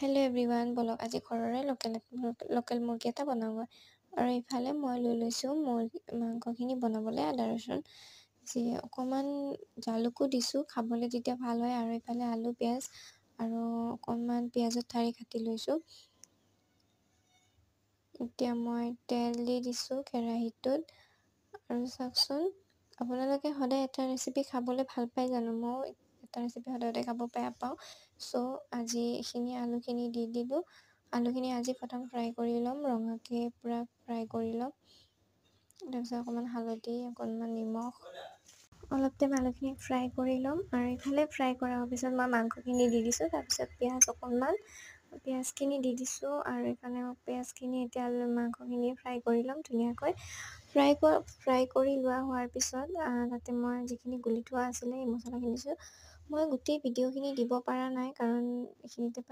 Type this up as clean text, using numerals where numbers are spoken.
Hello' everyone, বলক আজি ঘৰৰে লোকেল মুৰ্গী এটা বনাওঁগৈ। আৰু ইফালে মই লৈছোঁ মাংসখিনি বনাবলৈ আদা ৰচুন যি অকণমান জালুকো দিছোঁ খাবলৈ যেতিয়া ভাল হয়। আৰু ইফালে আলু পিঁয়াজ আৰু অকণমান পিঁয়াজৰ ঠাৰি কাটি লৈছোঁ। এতিয়া মই তেল দি দিছোঁ কেৰাহীটোত। আৰু চাওকচোন, আপোনালোকে সদায় এটা ৰেচিপি খাবলৈ ভাল পায় জানো? মই এটা ৰেচিপি সদায় খাব বেয়া পাওঁ। আজি এইখিনি আলুখিনি দি দিলোঁ। আলুখিনি আজি প্ৰথম ফ্ৰাই কৰি ল'ম, ৰঙাকৈ পূৰা ফ্ৰাই কৰি ল'ম। তাৰপিছত অকণমান হালধি, অকণমান নিমখ, অলপ টাইম আলুখিনি ফ্ৰাই কৰি ল'ম। আৰু ইফালে ফ্ৰাই কৰাৰ পিছত মই মাংসখিনি দি দিছোঁ। তাৰপিছত পিঁয়াজখিনি দি দিছোঁ। আৰু ইফালে পিঁয়াজখিনি এতিয়া মাংসখিনি ফ্ৰাই কৰি ল'ম ধুনীয়াকৈ। ফ্ৰাই কৰি হোৱাৰ পিছত তাতে মই যিখিনি গুলি থোৱা আছিলে এই মছলাখিনি দিছোঁ। মই গোটেই ভিডিঅ'খিনি দিব পৰা নাই কাৰণ এইখিনিতে